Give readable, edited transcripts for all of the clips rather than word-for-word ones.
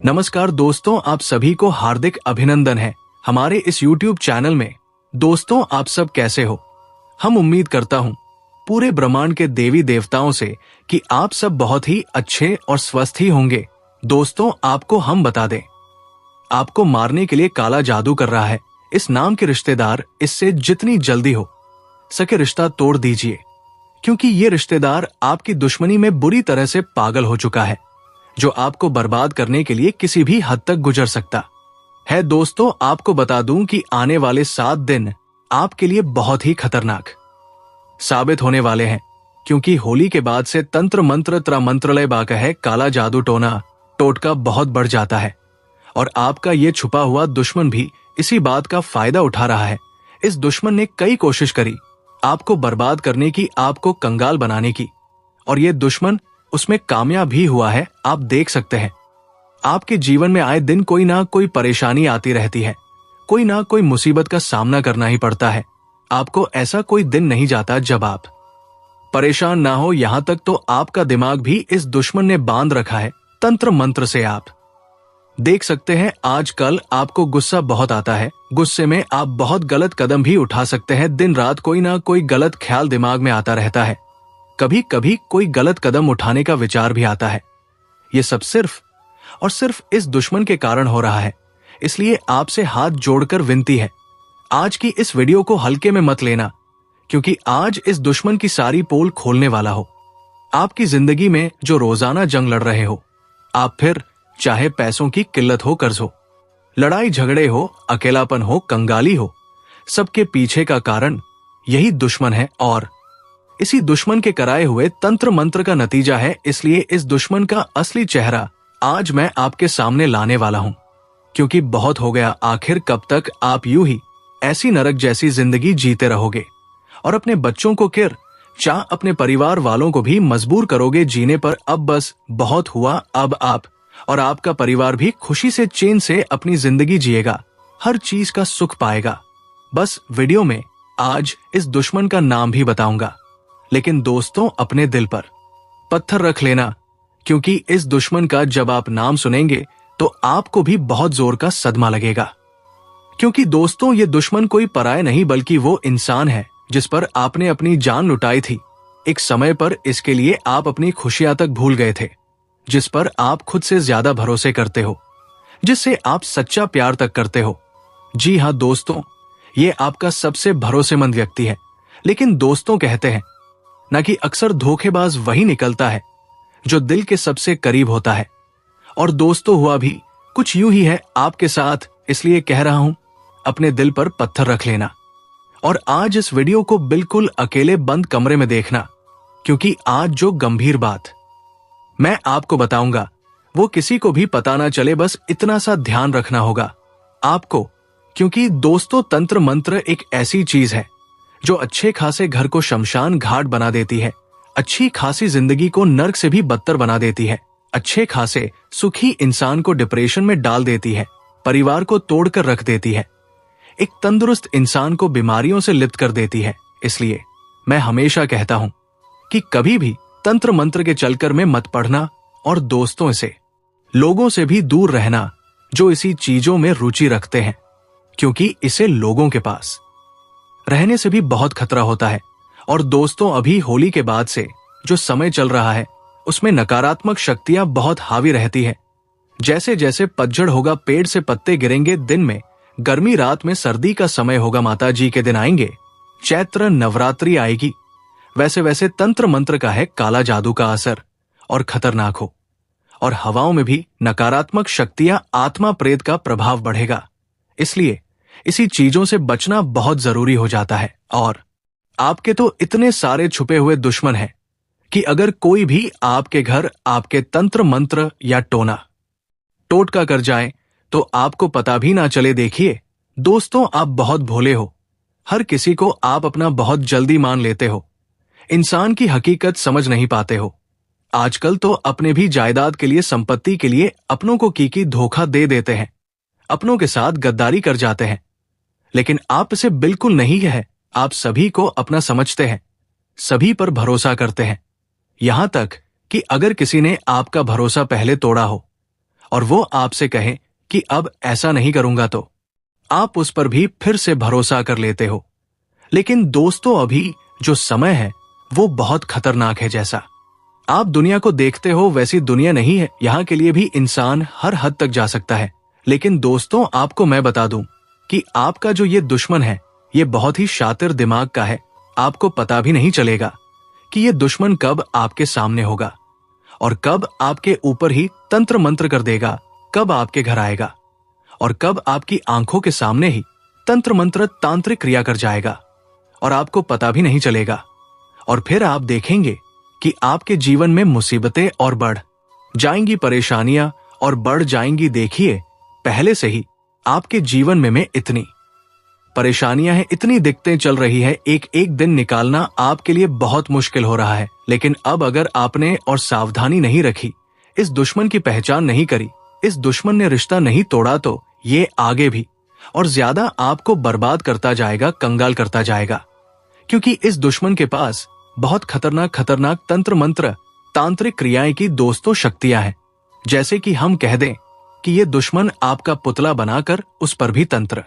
नमस्कार दोस्तों, आप सभी को हार्दिक अभिनंदन है हमारे इस YouTube चैनल में। दोस्तों, आप सब कैसे हो? हम उम्मीद करता हूँ पूरे ब्रह्मांड के देवी देवताओं से कि आप सब बहुत ही अच्छे और स्वस्थ ही होंगे। दोस्तों, आपको हम बता दें, आपको मारने के लिए काला जादू कर रहा है इस नाम के रिश्तेदार। इससे जितनी जल्दी हो सके रिश्ता तोड़ दीजिए, क्योंकि ये रिश्तेदार आपकी दुश्मनी में बुरी तरह से पागल हो चुका है, जो आपको बर्बाद करने के लिए किसी भी हद तक गुजर सकता है। दोस्तों, आपको बता दूं कि आने वाले 7 दिन आपके लिए बहुत ही खतरनाक साबित होने वाले हैं, क्योंकि होली के बाद से तंत्र मंत्र त्रमंत्रलय बाकह काला जादू टोना टोटका बहुत बढ़ जाता है, और आपका ये छुपा हुआ दुश्मन भी इसी बात का फायदा उठा रहा है। इस दुश्मन ने कई कोशिश करी आपको बर्बाद करने की, आपको कंगाल बनाने की, और ये दुश्मन उसमें कामयाब भी हुआ है। आप देख सकते हैं, आपके जीवन में आए दिन कोई ना कोई परेशानी आती रहती है, कोई ना कोई मुसीबत का सामना करना ही पड़ता है। आपको ऐसा कोई दिन नहीं जाता जब आप परेशान ना हो। यहां तक तो आपका दिमाग भी इस दुश्मन ने बांध रखा है तंत्र मंत्र से। आप देख सकते हैं, आजकल आपको गुस्सा बहुत आता है। गुस्से में आप बहुत गलत कदम भी उठा सकते हैं। दिन रात कोई ना कोई गलत ख्याल दिमाग में आता रहता है, कभी कभी कोई गलत कदम उठाने का विचार भी आता है। ये सब सिर्फ और सिर्फ इस दुश्मन के कारण हो रहा है। इसलिए आपसे हाथ जोड़कर विनती है, आज की इस वीडियो को हल्के में मत लेना, क्योंकि आज इस दुश्मन की सारी पोल खोलने वाला हो। आपकी जिंदगी में जो रोजाना जंग लड़ रहे हो आप, फिर चाहे पैसों की किल्लत हो, कर्ज हो, लड़ाई झगड़े हो, अकेलापन हो, कंगाली हो, सबके पीछे का कारण यही दुश्मन है, और इसी दुश्मन के कराए हुए तंत्र मंत्र का नतीजा है। इसलिए इस दुश्मन का असली चेहरा आज मैं आपके सामने लाने वाला हूं, क्योंकि बहुत हो गया। आखिर कब तक आप यूं ही ऐसी नरक जैसी जिंदगी जीते रहोगे, और अपने बच्चों को अपने परिवार वालों को भी मजबूर करोगे जीने पर। अब बस बहुत हुआ। अब आप और आपका परिवार भी खुशी से, चैन से अपनी जिंदगी जिएगा, हर चीज का सुख पाएगा। बस वीडियो में आज इस दुश्मन का नाम भी बताऊंगा, लेकिन दोस्तों, अपने दिल पर पत्थर रख लेना, क्योंकि इस दुश्मन का जब आप नाम सुनेंगे तो आपको भी बहुत जोर का सदमा लगेगा। क्योंकि दोस्तों, ये दुश्मन कोई पराया नहीं, बल्कि वो इंसान है जिस पर आपने अपनी जान लुटाई थी। एक समय पर इसके लिए आप अपनी खुशियां तक भूल गए थे, जिस पर आप खुद से ज्यादा भरोसे करते हो, जिससे आप सच्चा प्यार तक करते हो। जी हाँ दोस्तों, ये आपका सबसे भरोसेमंद व्यक्ति है। लेकिन दोस्तों, कहते हैं ना कि अक्सर धोखेबाज वही निकलता है जो दिल के सबसे करीब होता है। और दोस्तों, हुआ भी कुछ यूं ही है आपके साथ। इसलिए कह रहा हूं, अपने दिल पर पत्थर रख लेना, और आज इस वीडियो को बिल्कुल अकेले बंद कमरे में देखना, क्योंकि आज जो गंभीर बात मैं आपको बताऊंगा वो किसी को भी पता ना चले। बस इतना सा ध्यान रखना होगा आपको, क्योंकि दोस्तों, तंत्र मंत्र एक ऐसी चीज है जो अच्छे खासे घर को शमशान घाट बना देती है, अच्छी खासी जिंदगी को नर्क से भी बदतर बना देती है, अच्छे खासे सुखी इंसान को डिप्रेशन में डाल देती है, परिवार को तोड़कर रख देती है, एक तंदुरुस्त इंसान को बीमारियों से लिप्त कर देती है। इसलिए मैं हमेशा कहता हूं कि कभी भी तंत्र मंत्र के चलकर में मत पढ़ना, और दोस्तों, से लोगों से भी दूर रहना जो इसी चीजों में रुचि रखते हैं, क्योंकि इसे लोगों के पास रहने से भी बहुत खतरा होता है। और दोस्तों, अभी होली के बाद से जो समय चल रहा है उसमें नकारात्मक शक्तियां बहुत हावी रहती है। जैसे जैसे पतझड़ होगा, पेड़ से पत्ते गिरेंगे, दिन में गर्मी, रात में सर्दी का समय होगा, माता जी के दिन आएंगे, चैत्र नवरात्रि आएगी, वैसे वैसे तंत्र मंत्र का है काला जादू का असर और खतरनाक हो, और हवाओं में भी नकारात्मक शक्तियां, आत्मा प्रेत का प्रभाव बढ़ेगा। इसलिए इसी चीजों से बचना बहुत जरूरी हो जाता है। और आपके तो इतने सारे छुपे हुए दुश्मन हैं कि अगर कोई भी आपके घर आपके तंत्र मंत्र या टोटका कर जाए तो आपको पता भी ना चले। देखिए दोस्तों, आप बहुत भोले हो, हर किसी को आप अपना बहुत जल्दी मान लेते हो, इंसान की हकीकत समझ नहीं पाते हो। आजकल तो अपने भी जायदाद के लिए, संपत्ति के लिए अपनों को की धोखा दे देते हैं, अपनों के साथ गद्दारी कर जाते हैं। लेकिन आप इसे बिल्कुल नहीं है। आप सभी को अपना समझते हैं, सभी पर भरोसा करते हैं, यहां तक कि अगर किसी ने आपका भरोसा पहले तोड़ा हो और वो आपसे कहे कि अब ऐसा नहीं करूंगा, तो आप उस पर भी फिर से भरोसा कर लेते हो। लेकिन दोस्तों, अभी जो समय है वो बहुत खतरनाक है। जैसा आप दुनिया को देखते हो वैसी दुनिया नहीं है। यहाँ के लिए भी इंसान हर हद तक जा सकता है। लेकिन दोस्तों, आपको मैं बता दूं कि आपका जो ये दुश्मन है ये बहुत ही शातिर दिमाग का है। आपको पता भी नहीं चलेगा कि ये दुश्मन कब आपके सामने होगा और कब आपके ऊपर ही तंत्र मंत्र कर देगा, कब आपके घर आएगा और कब आपकी आंखों के सामने ही तंत्र मंत्र तांत्रिक क्रिया कर जाएगा और आपको पता भी नहीं चलेगा। और फिर आप देखेंगे कि आपके जीवन में मुसीबतें और बढ़ जाएंगी, परेशानियां और बढ़ जाएंगी। देखिए, पहले से ही आपके जीवन में इतनी परेशानियां हैं, इतनी दिक्कतें चल रही है, एक एक दिन निकालना आपके लिए बहुत मुश्किल हो रहा है। लेकिन अब अगर आपने और सावधानी नहीं रखी, इस दुश्मन की पहचान नहीं करी, इस दुश्मन ने रिश्ता नहीं तोड़ा, तो ये आगे भी और ज्यादा आपको बर्बाद करता जाएगा, कंगाल करता जाएगा। क्योंकि इस दुश्मन के पास बहुत खतरनाक खतरनाक तंत्र मंत्र तांत्रिक क्रियाएं की दोस्तों शक्तियां हैं। जैसे कि हम कह दें कि ये दुश्मन आपका पुतला बनाकर उस पर भी तंत्र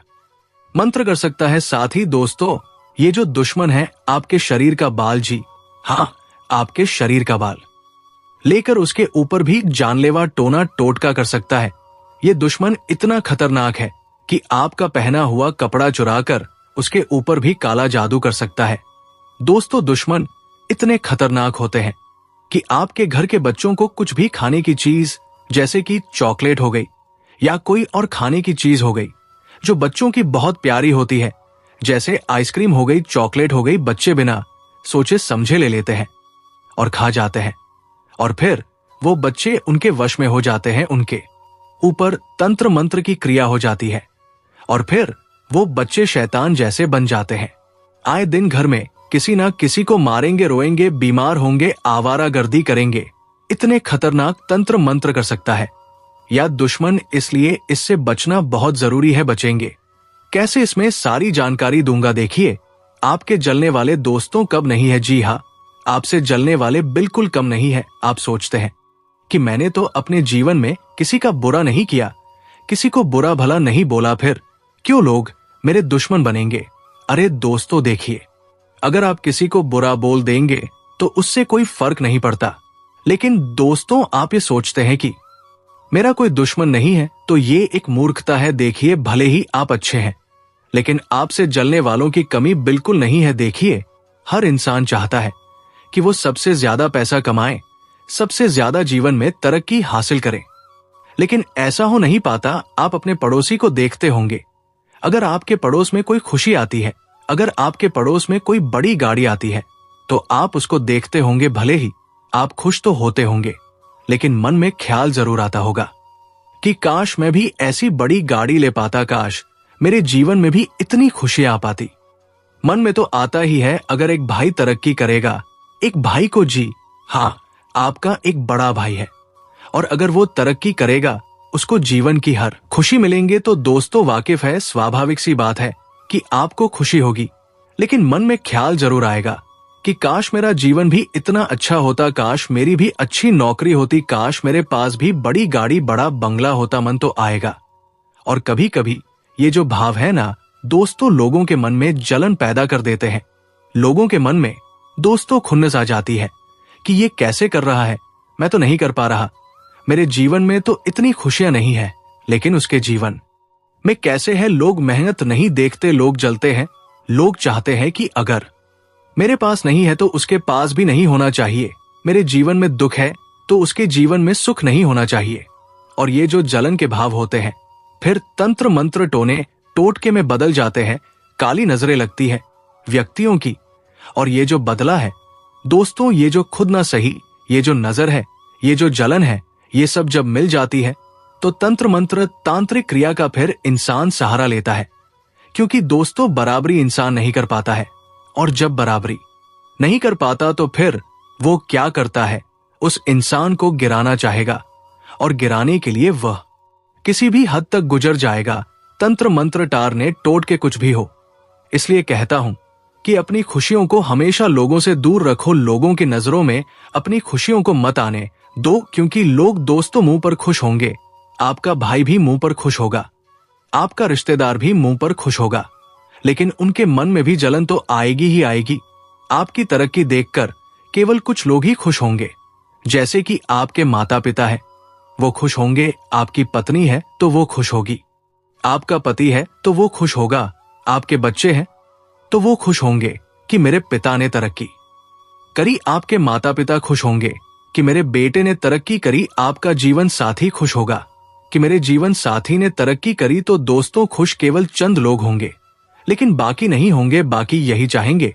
मंत्र कर सकता है। साथ ही दोस्तों, ये जो दुश्मन है आपके शरीर का बाल, जी हाँ, आपके शरीर का बाल लेकर उसके ऊपर भी जानलेवा टोना टोटका कर सकता है। ये दुश्मन इतना खतरनाक है कि आपका पहना हुआ कपड़ा चुराकर उसके ऊपर भी काला जादू कर सकता है। दोस्तों, दुश्मन इतने खतरनाक होते हैं कि आपके घर के बच्चों को कुछ भी खाने की चीज, जैसे कि चॉकलेट हो गई या कोई और खाने की चीज हो गई जो बच्चों की बहुत प्यारी होती है, जैसे आइसक्रीम हो गई, चॉकलेट हो गई, बच्चे बिना सोचे समझे ले लेते हैं और खा जाते हैं। और फिर वो बच्चे उनके वश में हो जाते हैं, उनके ऊपर तंत्र मंत्र की क्रिया हो जाती है और फिर वो बच्चे शैतान जैसे बन जाते हैं। आए दिन घर में किसी ना किसी को मारेंगे, रोएंगे, बीमार होंगे, आवारागर्दी करेंगे। इतने खतरनाक तंत्र मंत्र कर सकता है या दुश्मन, इसलिए इससे बचना बहुत जरूरी है। बचेंगे कैसे, इसमें सारी जानकारी दूंगा। देखिए, आपके जलने वाले दोस्तों कब नहीं है। जी हाँ, आपसे जलने वाले बिल्कुल कम नहीं है। आप सोचते हैं कि मैंने तो अपने जीवन में किसी का बुरा नहीं किया, किसी को बुरा भला नहीं बोला, फिर क्यों लोग मेरे दुश्मन बनेंगे। अरे दोस्तों, देखिए, अगर आप किसी को बुरा बोल देंगे तो उससे कोई फर्क नहीं पड़ता। लेकिन दोस्तों, आप ये सोचते हैं कि मेरा कोई दुश्मन नहीं है, तो ये एक मूर्खता है। देखिए, भले ही आप अच्छे हैं, लेकिन आपसे जलने वालों की कमी बिल्कुल नहीं है। देखिए, हर इंसान चाहता है कि वो सबसे ज्यादा पैसा कमाए, सबसे ज्यादा जीवन में तरक्की हासिल करे, लेकिन ऐसा हो नहीं पाता। आप अपने पड़ोसी को देखते होंगे, अगर आपके पड़ोस में कोई खुशी आती है, अगर आपके पड़ोस में कोई बड़ी गाड़ी आती है, तो आप उसको देखते होंगे। भले ही आप खुश तो होते होंगे, लेकिन मन में ख्याल जरूर आता होगा कि काश मैं भी ऐसी बड़ी गाड़ी ले पाता, काश मेरे जीवन में भी इतनी खुशी आ पाती। मन में तो आता ही है, अगर एक भाई तरक्की करेगा, एक भाई को, जी हाँ, आपका एक बड़ा भाई है, और अगर वो तरक्की करेगा, उसको जीवन की हर खुशी मिलेंगे, तो दोस्तों वाकिफ है, स्वाभाविक सी बात है कि आपको खुशी होगी। लेकिन मन में ख्याल जरूर आएगा कि काश मेरा जीवन भी इतना अच्छा होता, काश मेरी भी अच्छी नौकरी होती, काश मेरे पास भी बड़ी गाड़ी, बड़ा बंगला होता। मन तो आएगा। और कभी कभी ये जो भाव है ना दोस्तों, लोगों के मन में जलन पैदा कर देते हैं। लोगों के मन में दोस्तों खुन्नस आ जाती है कि ये कैसे कर रहा है, मैं तो नहीं कर पा रहा, मेरे जीवन में तो इतनी खुशियां नहीं है, लेकिन उसके जीवन में कैसे है। लोग मेहनत नहीं देखते, लोग जलते हैं। लोग चाहते हैं कि अगर मेरे पास नहीं है तो उसके पास भी नहीं होना चाहिए। मेरे जीवन में दुख है तो उसके जीवन में सुख नहीं होना चाहिए। और ये जो जलन के भाव होते हैं, फिर तंत्र मंत्र टोने टोटके में बदल जाते हैं। काली नजरें लगती है व्यक्तियों की। और ये जो बदला है दोस्तों, ये जो खुद ना सही, ये जो नजर है, ये जो जलन है, ये सब जब मिल जाती है तो तंत्र मंत्र तांत्रिक क्रिया का फिर इंसान सहारा लेता है। क्योंकि दोस्तों, बराबरी इंसान नहीं कर पाता है, और जब बराबरी नहीं कर पाता तो फिर वो क्या करता है, उस इंसान को गिराना चाहेगा, और गिराने के लिए वह किसी भी हद तक गुजर जाएगा, तंत्र मंत्र टारने टोट के कुछ भी हो। इसलिए कहता हूं कि अपनी खुशियों को हमेशा लोगों से दूर रखो। लोगों की नजरों में अपनी खुशियों को मत आने दो, क्योंकि लोग दोस्तों मुंह पर खुश होंगे, आपका भाई भी मुंह पर खुश होगा, आपका रिश्तेदार भी मुंह पर खुश होगा, लेकिन उनके मन में भी जलन तो आएगी ही आएगी। आपकी तरक्की देखकर केवल कुछ लोग ही खुश होंगे, जैसे कि आपके माता पिता है, वो खुश होंगे। आपकी पत्नी है तो वो खुश होगी, आपका पति है तो वो खुश होगा, आपके बच्चे हैं तो वो खुश होंगे कि मेरे पिता ने तरक्की करी, आपके माता पिता खुश होंगे कि मेरे बेटे ने तरक्की करी, आपका जीवन साथी खुश होगा कि मेरे जीवन साथी ने तरक्की करी। तो दोस्तों, खुश केवल चंद लोग होंगे, लेकिन बाकी नहीं होंगे। बाकी यही चाहेंगे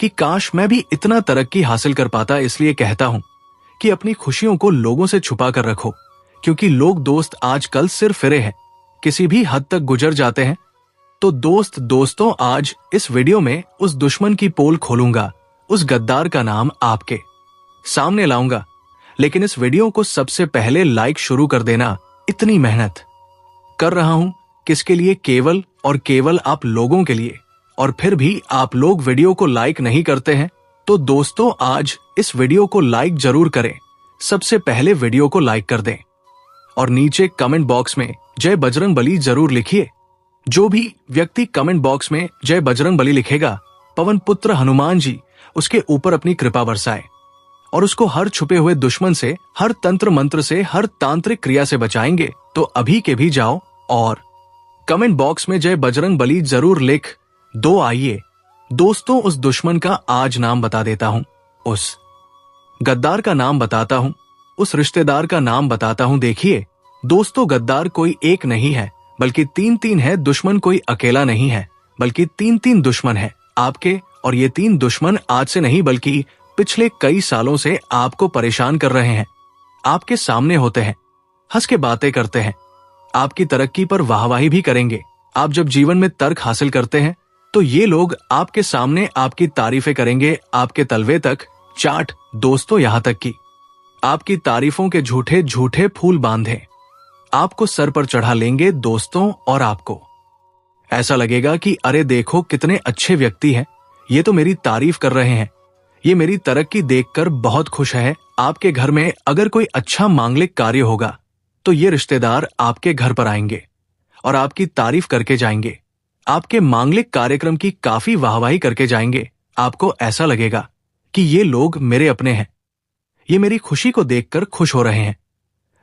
कि काश मैं भी इतना तरक्की हासिल कर पाता। इसलिए कहता हूं कि अपनी खुशियों को लोगों से छुपा कर रखो, क्योंकि लोग दोस्त आजकल सिर फिरे हैं, किसी भी हद तक गुजर जाते हैं। तो दोस्तों, आज इस वीडियो में उस दुश्मन की पोल खोलूंगा, उस गद्दार का नाम आपके सामने लाऊंगा। लेकिन इस वीडियो को सबसे पहले लाइक शुरू कर देना। इतनी मेहनत कर रहा हूं किसके लिए? केवल और केवल आप लोगों के लिए। और फिर भी आप लोग वीडियो को लाइक नहीं करते हैं। तो दोस्तों, आज इस वीडियो को लाइक जरूर करें। सबसे पहले वीडियो को लाइक कर दें और नीचे कमेंट बॉक्स में जय बजरंगबली जरूर लिखिए। जो भी व्यक्ति कमेंट बॉक्स में जय बजरंगबली लिखेगा, पवन पुत्र हनुमान जी उसके ऊपर अपनी कृपा बरसाए और उसको हर छुपे हुए दुश्मन से, हर तंत्र मंत्र से, हर तांत्रिक क्रिया से बचाएंगे। तो अभी के भी जाओ और कमेंट बॉक्स में जय बजरंगबली जरूर लिख दो। आइए दोस्तों, उस दुश्मन का आज नाम बता देता हूं, उस गद्दार का नाम बताता हूं, उस रिश्तेदार का नाम बताता हूं। देखिए दोस्तों, गद्दार कोई एक नहीं है, बल्कि तीन है। दुश्मन कोई अकेला नहीं है, बल्कि तीन दुश्मन है आपके। और ये 3 दुश्मन आज से नहीं, बल्कि पिछले कई सालों से आपको परेशान कर रहे हैं। आपके सामने होते हैं, हंस के बातें करते हैं, आपकी तरक्की पर वाहवाही भी करेंगे। आप जब जीवन में तर्क हासिल करते हैं तो ये लोग आपके सामने आपकी तारीफें करेंगे, आपके तलवे तक चाट। दोस्तों, यहां तक कि आपकी तारीफों के झूठे झूठे फूल बांधे आपको सर पर चढ़ा लेंगे दोस्तों। और आपको ऐसा लगेगा कि अरे देखो कितने अच्छे व्यक्ति हैं, ये तो मेरी तारीफ कर रहे हैं, ये मेरी तरक्की देखकर बहुत खुश है। आपके घर में अगर कोई अच्छा मांगलिक कार्य होगा तो ये रिश्तेदार आपके घर पर आएंगे और आपकी तारीफ करके जाएंगे, आपके मांगलिक कार्यक्रम की काफी वाहवाही करके जाएंगे। आपको ऐसा लगेगा कि ये लोग मेरे अपने हैं, ये मेरी खुशी को देखकर खुश हो रहे हैं।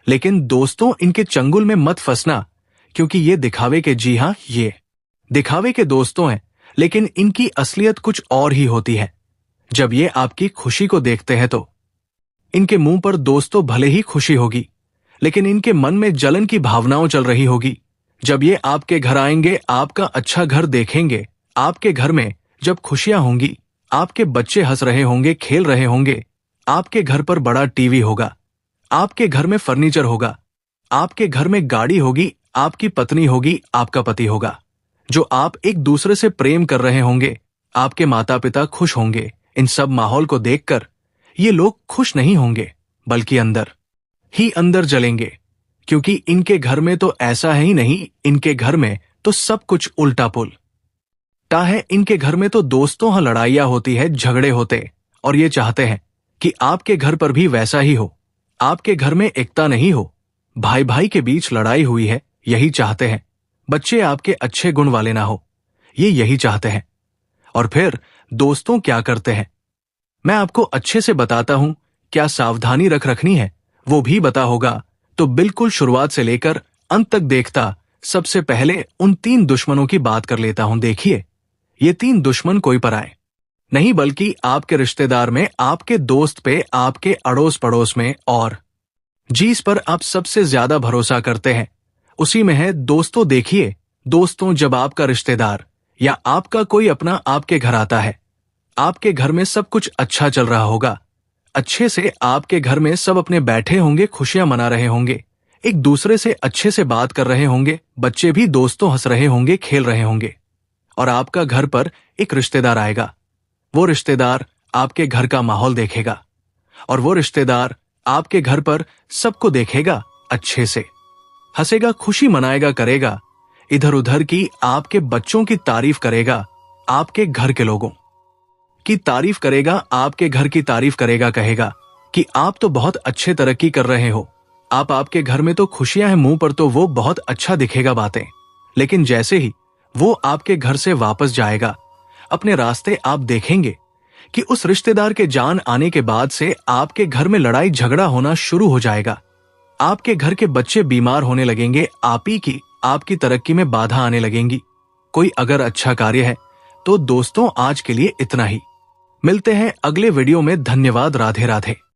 लेकिन दोस्तों, इनके चंगुल में मत फंसना, क्योंकि ये दिखावे के, जी हां, ये दिखावे के दोस्तों हैं, लेकिन इनकी असलियत कुछ और ही होती है। जब ये आपकी खुशी को देखते हैं तो इनके मुंह पर दोस्तों भले ही खुशी होगी, लेकिन इनके मन में जलन की भावनाओं चल रही होगी। जब ये आपके घर आएंगे, आपका अच्छा घर देखेंगे, आपके घर में जब खुशियां होंगी, आपके बच्चे हंस रहे होंगे, खेल रहे होंगे, आपके घर पर बड़ा टीवी होगा, आपके घर में फर्नीचर होगा, आपके घर में गाड़ी होगी, आपकी पत्नी होगी, आपका पति होगा, जो आप एक दूसरे से प्रेम कर रहे होंगे, आपके माता पिता खुश होंगे। इन सब माहौल को देखकर ये लोग खुश नहीं होंगे, बल्कि अंदर ही अंदर जलेंगे, क्योंकि इनके घर में तो ऐसा है ही नहीं। इनके घर में तो सब कुछ उल्टा पुल्टा है। इनके घर में तो दोस्तों हाँ लड़ाइयां होती है, झगड़े होते, और ये चाहते हैं कि आपके घर पर भी वैसा ही हो। आपके घर में एकता नहीं हो, भाई भाई के बीच लड़ाई हुई है, यही चाहते हैं। बच्चे आपके अच्छे गुण वाले ना हो, ये यही चाहते हैं। और फिर दोस्तों क्या करते हैं, मैं आपको अच्छे से बताता हूं। क्या सावधानी रखनी है वो भी बता होगा, तो बिल्कुल शुरुआत से लेकर अंत तक देखता। सबसे पहले उन 3 दुश्मनों की बात कर लेता हूं। देखिए, ये 3 दुश्मन कोई पराए नहीं, बल्कि आपके रिश्तेदार में, आपके दोस्त पे, आपके अड़ोस पड़ोस में, और जिस पर आप सबसे ज्यादा भरोसा करते हैं उसी में है। दोस्तों देखिए, दोस्तों, जब आपका रिश्तेदार या आपका कोई अपना आपके घर आता है, आपके घर में सब कुछ अच्छा चल रहा होगा, अच्छे से आपके घर में सब अपने बैठे होंगे, खुशियां मना रहे होंगे, एक दूसरे से अच्छे से बात कर रहे होंगे, बच्चे भी दोस्तों हंस रहे होंगे, खेल रहे होंगे, और आपका घर पर एक रिश्तेदार आएगा। वो रिश्तेदार आपके घर का माहौल देखेगा और वो रिश्तेदार आपके घर पर सबको देखेगा, अच्छे से हंसेगा, खुशी मनाएगा, करेगा, इधर उधर की आपके बच्चों की तारीफ करेगा, आपके घर के लोगों की तारीफ करेगा, आपके घर की तारीफ करेगा, कहेगा कि आप तो बहुत अच्छे तरक्की कर रहे हो, आपके घर में तो खुशियां हैं मुंह पर तो वो बहुत अच्छा दिखेगा बातें, लेकिन जैसे ही वो आपके घर से वापस जाएगा, अपने रास्ते आप देखेंगे कि उस रिश्तेदार के जान आने के बाद से आपके घर में लड़ाई झगड़ा होना शुरू हो जाएगा। आपके घर के बच्चे बीमार होने लगेंगे, आप ही की आपकी तरक्की में बाधा आने लगेंगी। कोई अगर अच्छा कार्य है तो दोस्तों आज के लिए इतना ही। मिलते हैं अगले वीडियो में। धन्यवाद। राधे राधे।